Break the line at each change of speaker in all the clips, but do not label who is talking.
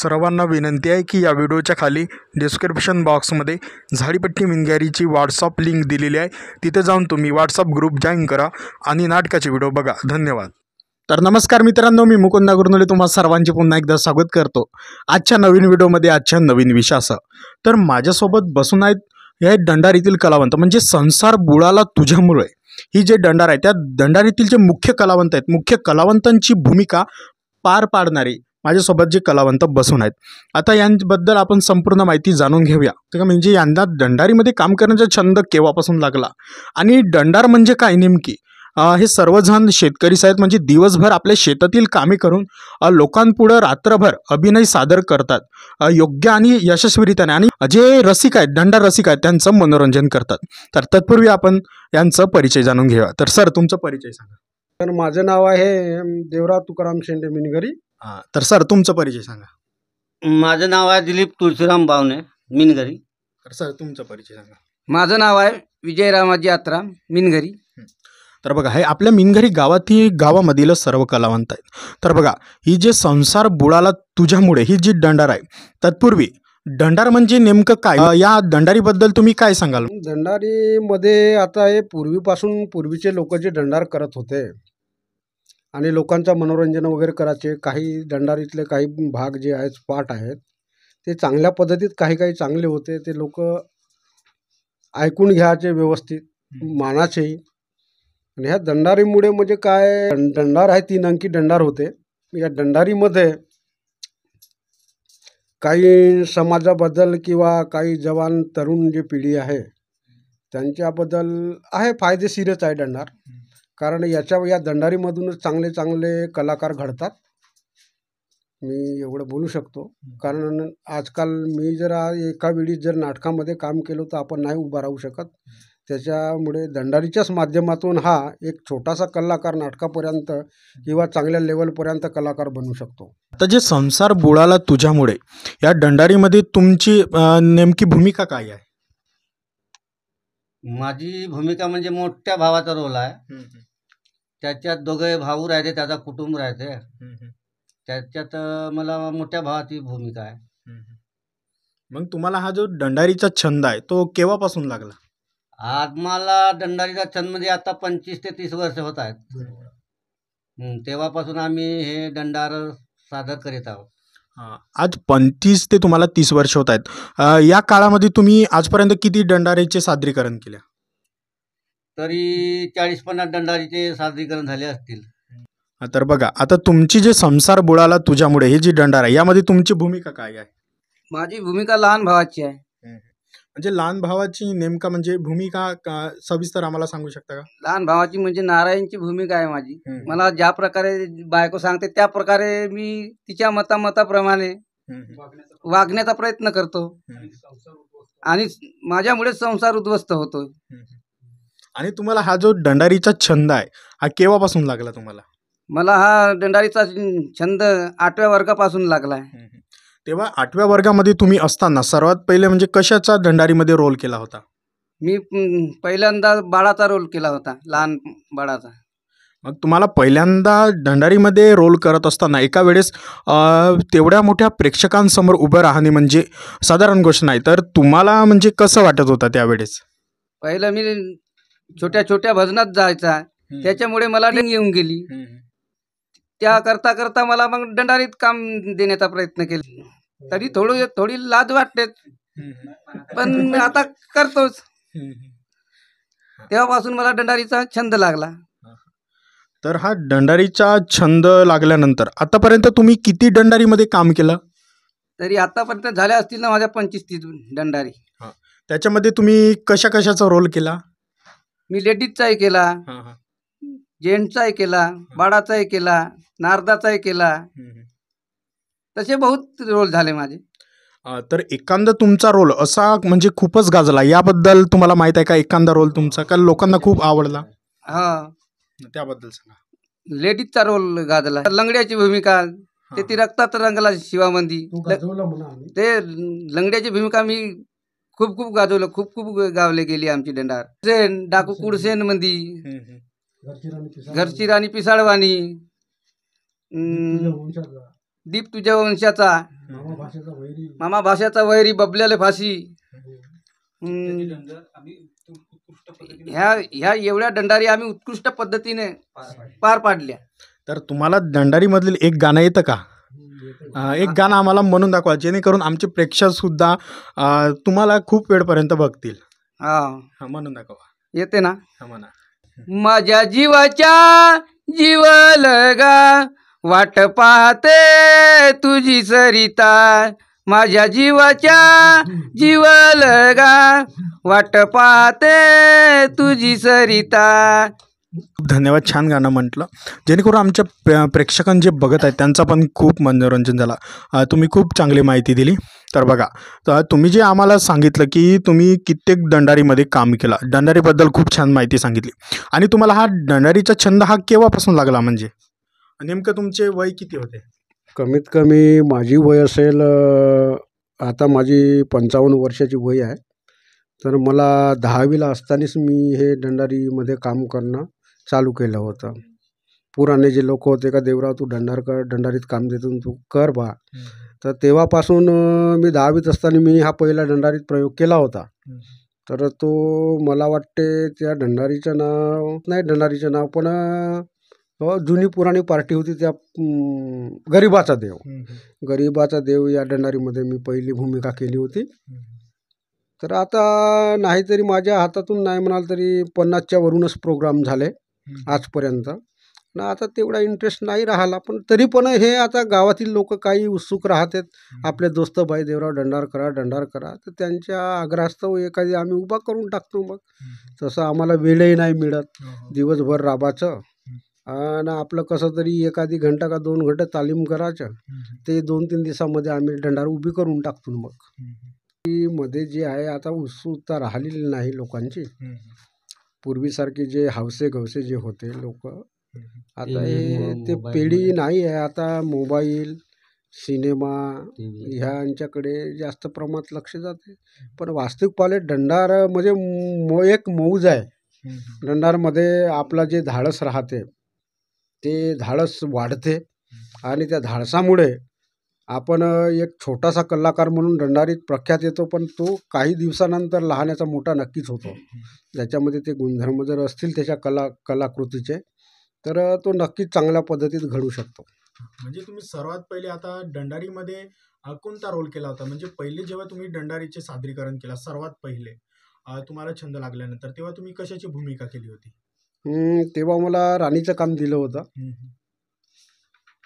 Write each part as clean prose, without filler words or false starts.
सर्वांना विनंती आहे की या व्हिडिओच्या खाली डिस्क्रिप्शन बॉक्समध्ये झाडीपट्टी मिनग्यारीची व्हॉट्सअप लिंक दिलेली आहे, तिथे जाऊन तुम्ही व्हॉट्सअप ग्रुप जॉईन करा आणि नाटकाचे व्हिडिओ बघा. धन्यवाद. तर नमस्कार मित्रांनो, मी मुकुंद गुरनुले तुम्हा सर्वांचे पुन्हा एकदा स्वागत करतो आजच्या नवीन व्हिडिओमध्ये, आजच्या नवीन विषयासह. तर माझ्यासोबत बसून आहेत हे दंडारीतील कलावंत, म्हणजे संसार बुडाला तुझ्यामुळे ही जे दंडार आहे त्या दंडारीतील जे मुख्य कलावंत आहेत, मुख्य कलावंतांची भूमिका पार पाडणारे माझ्यासोबत जे कलावंत बसून आहेत. आता यांबद्दल आपण संपूर्ण माहिती जाणून घेऊया. तर म्हणजे यांना दंडारीमध्ये काम करण्याचा छंद केव्हापासून लागला आणि दंडार म्हणजे काय नेमकी. हे सर्वजण शेतकरीच आहेत, म्हणजे दिवसभर आपल्या शेतातील कामे करून लोकांपुढं रात्रभर अभिनय सादर करतात योग्य आणि यशस्वीरित्याने, आणि जे रसिक आहेत, दंडार रसिक आहेत, त्यांचं मनोरंजन करतात. तर तत्पूर्वी आपण यांचा परिचय जाणून घेऊया. तर सर, तुमचा परिचय सांगा.
तर माझं नाव आहे देवराव तुकाराम शेंडे मिनगरी.
तर सर, तुमचा परिचय सांगा.
माझं नाव आहे दिलीप तुळशीराम बावणे मिनगरी.
तर सर, तुमचा परिचय सांगा.
माझं नाव आहे विजयरामाजी यात्रा मिनगरी.
तर बघा, हे आपल्या मिनगरी गावामधील सर्व कलावंत आहेत. तर बघा, ही जे संसार बुडाला तुझ्यामुळे ही जी दंडार आहे, तत्पूर्वी दंडार म्हणजे नेमकं काय, या दंडारीबद्दल तुम्ही काय सांगाल.
दंडारीमध्ये आता हे पूर्वीचे लोक जे दंडार करत होते आणि लोकांचं मनोरंजन वगैरे करायचे, काही दंडारीतले काही भाग जे आहेत, पाठ आहेत, ते चांगल्या पद्धतीत काही चांगले होते. ते लोक ऐकून घ्यायचे, व्यवस्थित मानाचे. आणि ह्या दंडारीमुळे म्हणजे काय, दंडार आहे 3 अंकी दंडार होते. या दंडारीमध्ये काही समाजाबद्दल किंवा काही जवान तरुण जी पिढी आहे त्यांच्याबद्दल आहे फायदेशीरच आहे दंडार. कारण या दंडारीमधूनच चांगले चांगले कलाकार घडतात, मी एवढं बोलू शकतो. कारण आजकाल मी जर एका वेळी जर नाटकामध्ये काम केलं तर आपण नाही उभा राहू शकत. त्याच्यामुळे दंडारीच्याच माध्यमातून हा एक छोटासा कलाकार नाटकापर्यंत किंवा चांगल्या लेवलपर्यंत कलाकार बनू शकतो.
आता जे संसार बुडाला तुझ्यामुळे या दंडारीमध्ये तुमची नेमकी भूमिका काय आहे.
माझी भूमिका म्हणजे मोठ्या भावाचा रोल आहे. त्याच्यात दोघे भाऊ राहते, त्याचा कुटुंब राहते. त्याच्यात मला मोठ्या भावाची भूमिका आहे.
मग तुम्हाला हा जो दंडारीचा छंद आहे तो केव्हापासून लागला.
आज मला दंडारीचा छंद म्हणजे आता 25 ते 30 वर्ष होत आहेत. तेव्हापासून आम्ही हे दंडार सादर करीत आहोत.
आज 25 ते तुम्हाला 30 वर्ष होत आहेत. या काळामध्ये तुम्ही आजपर्यंत किती दंडारीचे सादरीकरण केल्या.
तरी 40-50 दंडारीचे सादरीकरण झाले असतील.
तर बघा, आता तुमची जे संसार बुडाला तुझ्यामुळे हे जी दंडार आहे यामध्ये तुमची भूमिका काय आहे.
माझी भूमिका लहान भावाची आहे.
म्हणजे लहान भावाची नेमका म्हणजे भूमिका सविस्तर आम्हाला सांगू शकता का.
लहान भावाची म्हणजे नारायणची भूमिका आहे माझी. मला ज्या प्रकारे बायको सांगते त्या प्रकारे मी तिच्या मताप्रमाणे वागण्याचा प्रयत्न करतो आणि माझ्यामुळे संसार उद्ध्वस्त होतो.
आणि तुम्हाला हा जो दंडारीचा छंद आहे हा केव्हापासून लागला तुम्हाला.
मला हा दंडारीचा छंद 8व्या वर्गापासून लागला आहे.
तेव्हा 8व्या वर्गामध्ये तुम्ही असताना सर्वात पहिले म्हणजे कशाचा दंडारीमध्ये रोल केला होता.
मी पहिल्यांदा बाळाचा रोल केला होता, लहान बाळाचा.
मग तुम्हाला पहिल्यांदा दंडारीमध्ये रोल करत असताना एका वेळेस तेवढ्या मोठ्या प्रेक्षकांसमोर उभं राहणे म्हणजे साधारण गोष्ट नाही. तर तुम्हाला म्हणजे कसं वाटत होतं त्यावेळेस.
पहिलं मी छोट्या छोट्या भजनात जायचा, त्याच्यामुळे मला डिंग येऊन गेली. त्या करता मला मग दंडारीत काम देण्याचा प्रयत्न केला. तरी थोडी लाज वाटते, पण आता करतोच. तेव्हापासून मला दंडारीचा छंद लागला.
तर हा दंडारीचा छंद लागल्यानंतर आतापर्यंत तुम्ही किती दंडारीमध्ये काम केलं. तरी
आतापर्यंत झाल्या असतील ना माझ्या 25-30 दंडारी.
त्याच्यामध्ये तुम्ही कशाचा रोल केला.
मी लेडीजचाही केला, जेंट्सचाही केला, बाळाचाही केला, नारदाचाही केला. तसे बहुत रोल झाले माझे.
तर एखादा तुमचा रोल असा म्हणजे खूपच गाजला, याबद्दल तुम्हाला माहित आहे का. एखादा रोल तुमचा का लोकांना खूप आवडला. त्याबद्दल सांगा.
लेडीजचा रोल गाजला. लंगड्याची भूमिका, ते ती रक्तात रंगला शिवामंदी, ते लंगड्याची भूमिका मी खूप गाजवलं. खूप गावले गेली आमची दंडार. डाकू कुडसेन मंदी, घरची राणी पिसाळवाणी, दीप तुझ्या वंशाचा, मामा भाषाचा वैरी बबल्याले फाशी. ह्या एवढ्या दंडारी आम्ही उत्कृष्ट पद्धतीने पार पाडल्या.
तर तुम्हाला दंडारीमधील एक गाणं येतं का? एक गाणं आम्हाला म्हणून दाखवा, जेणेकरून आमचे प्रेक्षकसुद्धा तुम्हाला खूप वेळपर्यंत बघतील.
हा
म्हणून दाखवा.
येते ना.
म्हणा.
माझ्या जीवाच्या जीवल गा वाट पाहते तुझी सरिता. माझ्या जीवाच्या जीवल गा वाट पाहते तुझी सरिता.
धन्यवाद. छान गाणं म्हटलं, जेणेकरून आमच्या प्रेक्षकांना जे बघत आहेत त्यांचा पण खूप मनोरंजन झाला. तुम्ही खूप चांगली माहिती दिली. तर बघा, तर तुम्ही जे आम्हाला सांगितलं की तुम्ही कित्येक दंडारीमध्ये काम केलं, दंडारीबद्दल खूप छान माहिती सांगितली. आणि तुम्हाला हा दंडारीचा छंद हा केव्हापासून लागला, म्हणजे नेमकं तुमचे वय किती होते?
कमीत कमी माझी वय असेल, आता माझी 55 वर्षाची वय आहे. तर मला 10वीला असतानाच मी हे दंडारीमध्ये काम करणं चालू केलं होतं. पुराणे जे लोक होते का, देवराव तू दंडारीत काम देतो तू कर बा. तर तेव्हापासून मी 10वीत असताना मी हा पहिला दंडारीत प्रयोग केला होता. तर तो मला वाटते त्या दंडारीचं नाव नाही, दंडारीचं नाव पण जुनी पुराणी पार्टी होती त्या गरिबाचा देव. गरिबाचा देव या दंडारीमध्ये मी पहिली भूमिका केली होती. तर आता नाहीतरी माझ्या हातातून नाही म्हणाल तरी 50च्या वरूनच प्रोग्राम झाले आजपर्यंत. ना आता तेवढा इंटरेस्ट नाही राहिला, पण तरी पण हे आता गावातील लोक काही उत्सुक राहतात, आपले दोस्त भाई देवराव दंडार करा, तर त्यांच्या आग्रहास्तव एखादी आम्ही उभा करून टाकतो. मग तसं आम्हाला वेळही नाही मिळत दिवसभर राबाचं. आणि आपलं कसं तरी एखादी घंटा का 2 घंटे तालीम करायचं, ते 2-3 दिवसामध्ये आम्ही दंडार उभी करून टाकतो. मग मध्ये जे आहे आता उत्सुकता राहिलेली नाही लोकांची. पूर्वीसारखे जे हौसे गवसे जे होते लोक, आता हे ते पिढी नाही आहे. आता मोबाईल, सिनेमा ह्यांच्याकडे जास्त प्रमाणात लक्ष जाते. पण वास्तविक पाहिले दंडार म्हणजे एक मौज आहे. दंडारमध्ये आपला जे धाडस राहते ते धाडस वाढते, आणि त्या धाडसामुळे आपण एक छोटासा कलाकार म्हणून दंडारीत प्रख्यात येतो. पण तो काही दिवसानंतर लहानाचा मोठा नक्कीच होतो. ज्याच्यामध्ये ते गुणधर्म जर असतील त्याच्या कलाकृतीचे, तर तो नक्कीच चांगल्या पद्धतीत घडू शकतो.
म्हणजे तुम्ही सर्वात पहिले आता दंडारीमध्ये कोणता रोल केला होता? म्हणजे पहिले जेव्हा तुम्ही दंडारीचे सादरीकरण केला सर्वात पहिले, तुम्हाला छंद लागल्यानंतर, तेव्हा तुम्ही कशाची भूमिका केली होती?
तेव्हा मला राणीचं काम दिलं होतं.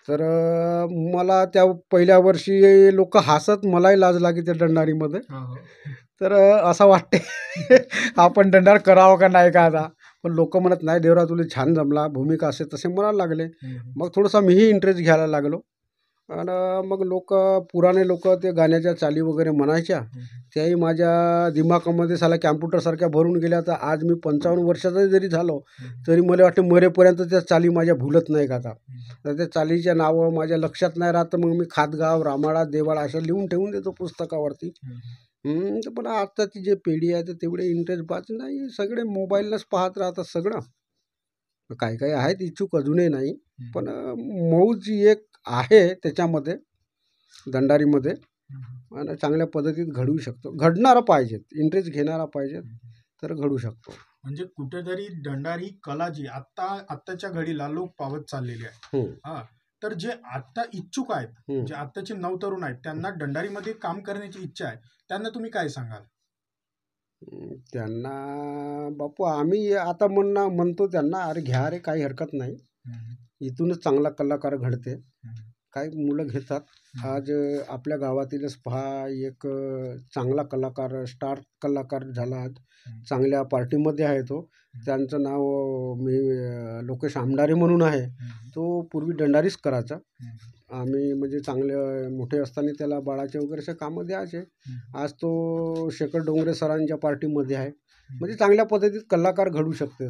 तर मला त्या पहिल्या वर्षी लोक हसत, मलाही लाज लागली त्या दंडारीमध्ये. तर असं वाटते आपण दंडार करावं का नाही का आता. पण लोक म्हणत नाही देवराव तुला छान जमला, भूमिका असे तसे म्हणायला लागले. मग थोडासा मीही इंटरेस्ट घ्यायला लागलो. आणि मग पुराणे लोक ते गाण्याच्या चाली वगैरे म्हणायच्या, त्याही माझ्या दिमागामध्ये साला कॅम्प्युटरसारख्या भरून गेल्या. तर आज मी 55 वर्षाचा जरी झालो तरी मला वाटते मरेपर्यंत त्या चाली माझ्या भुलत नाही का आता. तर त्या चालीच्या नावं माझ्या लक्षात नाही राहत, मग मी खातगाव, रामाळा, देवाळा अशा लिहून ठेवून देतो पुस्तकावरती. पण आत्ताची जे पिढी आहे तर तेवढे इंटरेस्ट बाच नाही, सगळे मोबाईललाच पाहत राहतात सगळं. काही आहेत इच्छुक अजूनही नाही, पण मौज एक आहे त्याच्यामध्ये दंडारीमध्ये, आणि चांगल्या पद्धतीत घडवू शकतो. घडणारा पाहिजेत, इंटरेस्ट घेणारा पाहिजेत, तर घडू शकतो.
म्हणजे कुठेतरी दंडारी कला जी आत्ताच्या घडीला लोक पावत चाललेली आहे. तर जे आत्ता इच्छुक आहेत, जे आत्ताचे नवतरुण आहेत, त्यांना दंडारीमध्ये काम करण्याची इच्छा आहे, त्यांना तुम्ही काय सांगाल?
त्यांना बापू आम्ही आता म्हणतो त्यांना, अरे घ्या रे, काही हरकत नाही, इथूनच चांगला कलाकार घडते. काही मुलं घेतात. आज आपल्या गावातीलच पहा, एक चांगला कलाकार, स्टार कलाकार झाला, चांगल्या पार्टीमध्ये आहे तो. त्यांचं नाव लोकेश आमदारे म्हणून आहे. तो पूर्वी दंडारीच करायचा. आम्ही म्हणजे चांगले मोठे असताना त्याला बाळाचे वगैरे असे कामं द्यायचे. आज तो शेखर डोंगरे सरांच्या पार्टीमध्ये आहे. म्हणजे चांगल्या पद्धतीत कलाकार घडू शकते.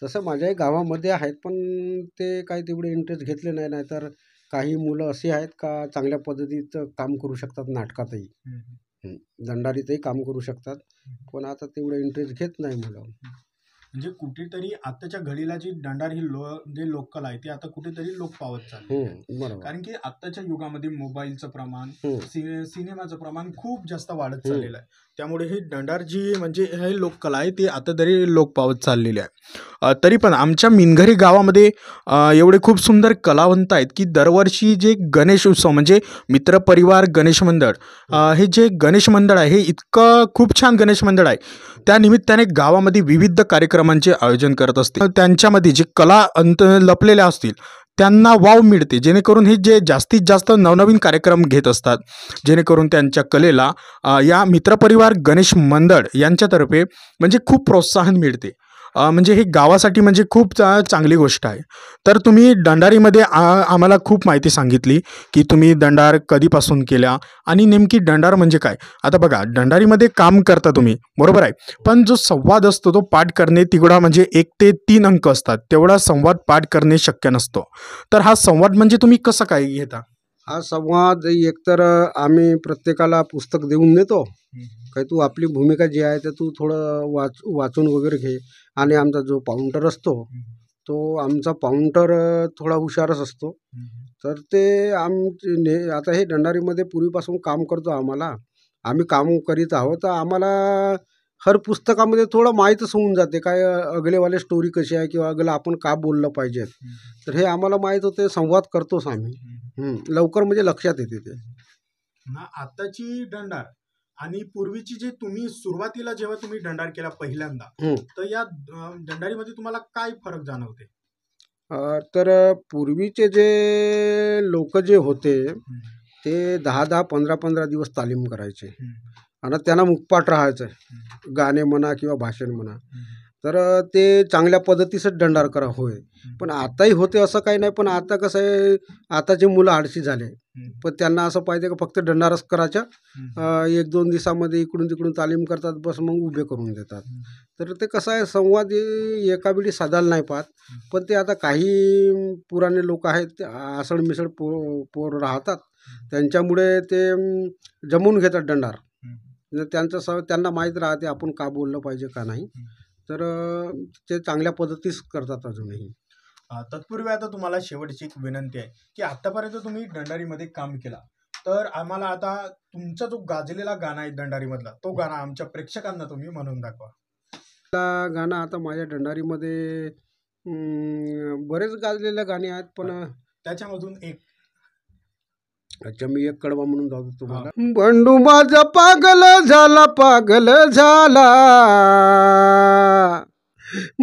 तसं माझ्याही गावामध्ये आहेत, पण ते काही तेवढे इंटरेस्ट घेतले नाही. नाहीतर काही मुलं अशी आहेत का चांगल्या पद्धतीत काम करू शकतात, नाटकातही दंडारीतही काम करू शकतात, पण आता तेवढं इंटरेस्ट घेत नाही मुलं.
म्हणजे कुठेतरी आत्ताच्या घडीला जी दंडार ही जे लोककला आहे ती आता कुठेतरी लोप पावत चालली आहे.
बरोबर.
कारण की आत्ताच्या युगामध्ये मोबाईलचं प्रमाण, सिनेमाचं प्रमाण खूप जास्त वाढत
हम्म.
चाललेलं आहे. त्यामुळे ही दंडार जी म्हणजे हे लोककला आहे ती आता तरी लोप पावत चाललेली आहे. तरी पण आमच्या मिनघरी गावामध्ये एवढे खूप सुंदर कलावंत आहेत की दरवर्षी जे गणेश उत्सव म्हणजे मित्रपरिवार गणेश मंडळ, हे जे गणेश मंडळ आहे हे इतकं खूप छान गणेश मंडळ आहे. त्या निमित्ताने गावामध्ये विविध कार्यक्रमांचे आयोजन करत असते. त्यांच्यामध्ये जे कला लपलेल्या असतील त्यांना वाव मिळते, जेणेकरून हे जे जास्तीत जास्त नवनवीन कार्यक्रम घेत असतात, जेणेकरून त्यांच्या कलेला या मित्रपरिवार गणेश मंडळ यांच्यातर्फे म्हणजे खूप प्रोत्साहन मिळते. म्हणजे हे गावासाठी म्हणजे खूप चांगली गोष्ट आहे. तर तुम्ही दंडारीमध्ये आम्हाला खूप माहिती सांगितली की तुम्ही दंडार कधीपासून केल्या आणि नेमकी दंडार म्हणजे काय. आता बघा, दंडारीमध्ये काम करता तुम्ही, बरोबर आहे, पण जो संवाद असतो तो पाठ करणे तिकडा म्हणजे 1 ते 3 अंक असतात, तेवढा संवाद पाठ करणे शक्य नसतो. तर हा संवाद म्हणजे तुम्ही कसं काय घेता?
हा संवाद एकतर आम्ही प्रत्येकाला पुस्तक देऊन देतो, काही तू आपली भूमिका जी आहे ते तू थोडं वाचून वगैरे घे. आणि आमचा जो पाऊंटर असतो तो आमचा पाऊंटर थोडा हुशारच असतो. तर ते आता हे दंडारीमध्ये पूर्वीपासून काम करतो, आम्ही काम करीत आहोत, तर आम्हाला हर पुस्तकामध्ये थोडं माहीतच होऊन जाते काय अगलेवाले स्टोरी कशी आहे किंवा अगलं आपण का बोललं पाहिजे. तर हे आम्हाला माहीत होते, संवाद करतोच आम्ही. लवकर म्हणजे लक्षात येते ते.
आताची दंडार आणि पूर्वीची जे तुम्ही सुरुवातीला जेव्हा तुम्ही दंडार केला पहिल्यांदा, तर या दंडारीमध्ये तुम्हाला काय फरक जाणवते?
तर पूर्वीचे जे लोक जे होते ते 10-10, 15-15 दिवस तालीम करायचे आणि त्यांना मुखपाठ राहायचं, गाणे म्हणा किंवा भाषण म्हणा. तर ते चांगल्या पद्धतीचं दंडार करा होय. पण आताही होते असं काही नाही, पण आता कसं आहे, आताचे मुलं आळशी झाले, पण त्यांना असं पाहिजे की फक्त दंडारच करायच्या, 1-2 दिवसामध्ये इकडून तिकडून तालीम करतात, बस मग उभे करून देतात. तर ते कसं आहे, संवाद एका वेळी साधायला नाही पाहत. पण ते आता काही पुराणे लोक आहेत, ते आसळ मिसळ पोर राहतात, त्यांच्यामुळे ते जमवून घेतात दंडार. त्यांना माहीत राहते आपण का बोललं पाहिजे का नाही. तर ते चांगल्या पद्धतीच करतात अजूनही.
तत्पूर्वी आता तुम्हाला शेवटची एक विनंती आहे की आतापर्यंत तुम्ही दंडारीमध्ये काम केला, तर आम्हाला आता तुमचा जो गाजलेला गाणं आहे दंडारीमधला, तो गाणं आमच्या प्रेक्षकांना तुम्ही म्हणून दाखवा.
गाणं आता माझ्या दंडारीमध्ये बरेच गाजलेले गाणे आहेत, पण
त्याच्यामधून एक.
अच्छा, मी एक कडवा म्हणून जातो तुम्हाला. बंडू माझा पागल झाला, पागल झाला,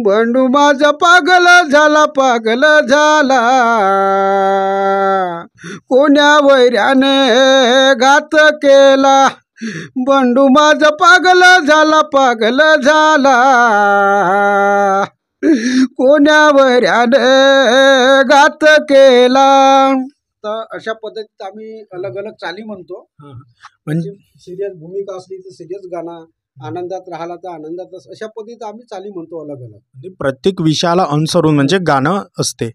बंडू माझा पागल झाला, पागल झाला, कोण्या वैऱ्याने घात केला. बंडू माझा पागल झाला, पागल झाला, कोण्या वैऱ्याने घात केला. तर अशा पद्धतीत आम्ही अलग अलग चाली म्हणतो. म्हणजे सिरियस भूमिका असली तर सिरियस गाणं, आनंदात राहिला तर आनंदातच, अशा पद्धतीत आम्ही चाली म्हणतो अलग अलग.
म्हणजे प्रत्येक विषयाला अनुसरून म्हणजे गाणं असते.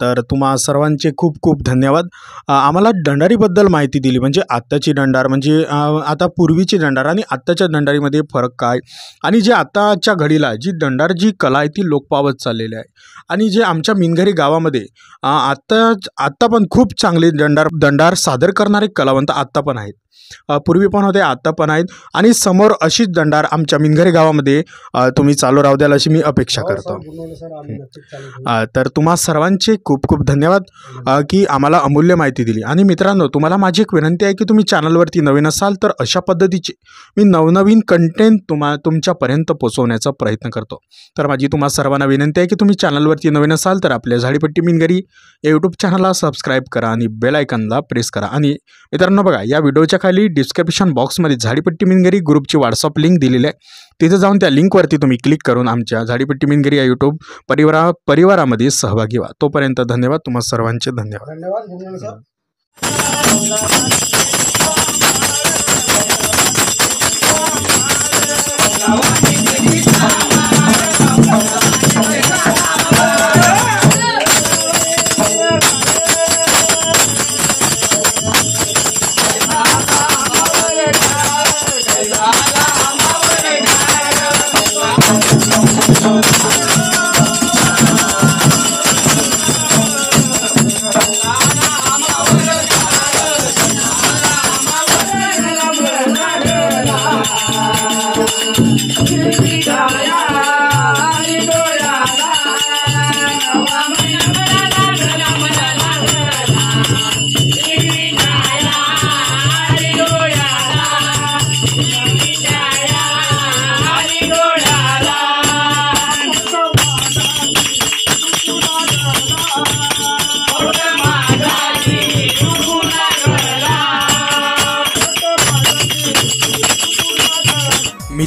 तर तुम्हा सर्वांचे खूप खूप धन्यवाद. आम्हाला दंडारीबद्दल माहिती दिली, म्हणजे आत्ताची दंडार म्हणजे आता पूर्वीची दंडार आणि आत्ताच्या दंडारीमध्ये फरक काय, आणि जे आताच्या घडीला जी दंडार जी कला आहे ती लोप पावत चाललेली आहे. आणि जे आमच्या मिनघरी गावामध्ये आत्ता पण खूप चांगले दंडार सादर करणारे कलावंत आत्ता पण आहेत, पूर्वी पण होते, आत्ता पण आहेत, आणि समोर अशीच दंडार आमच्या मिनघरी गावामध्ये तुम्ही चालू राहू द्याल अशी मी अपेक्षा करतो. तर तुम्हा सर्वांचे खूप खूप धन्यवाद की आम्हाला अमूल्य माहिती दिली. आणि मित्रांनो, तुम्हाला माझी एक विनंती आहे की तुम्ही चॅनलवरती नवीन असाल तर अशा पद्धतीचे मी नवनवीन कंटेंट तुमच्यापर्यंत पोहोचवण्याचा प्रयत्न करतो. तर माझी तुम्हा सर्वांना विनंती आहे की तुम्ही चॅनलवरती नवीन असाल तर आपल्या झाडीपट्टी मिनघरी या यूट्यूब चॅनलला सबस्क्राईब करा आणि बेल आयकॉनला प्रेस करा. आणि मित्रांनो बघा, या व्हिडिओच्या खाली डिस्क्रिप्शन बॉक्समध्ये झाडीपट्टी मिनघरी ग्रुपची व्हॉट्सअप लिंक दिलेली आहे. तिथे जाऊन त्या लिंकवरती तुम्ही क्लिक करून आमच्या झाडीपट्टी मिनघरी या यूट्यूब परिवारामध्ये सहभागी व्हा. तोपर्यंत धन्यवाद, तुम्हा सर्वांचे धन्यवाद.
धन्यवाद.
Thank you.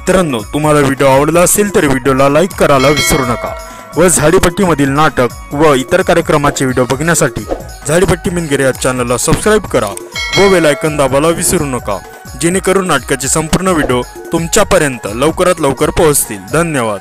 मित्रांनो, तुम्हाला व्हिडिओ आवडला असेल तर व्हिडिओला लाईक करायला विसरू नका व झाडीपट्टीमधील नाटक व इतर कार्यक्रमाचे व्हिडिओ बघण्यासाठी झाडीपट्टी मिनगिरे या चॅनलला सबस्क्राईब करा व बेल आयकॉन दाबायला विसरू नका, जेणेकरून नाटकाचे संपूर्ण व्हिडिओ तुमच्यापर्यंत लवकरात लवकर पोहोचतील. धन्यवाद.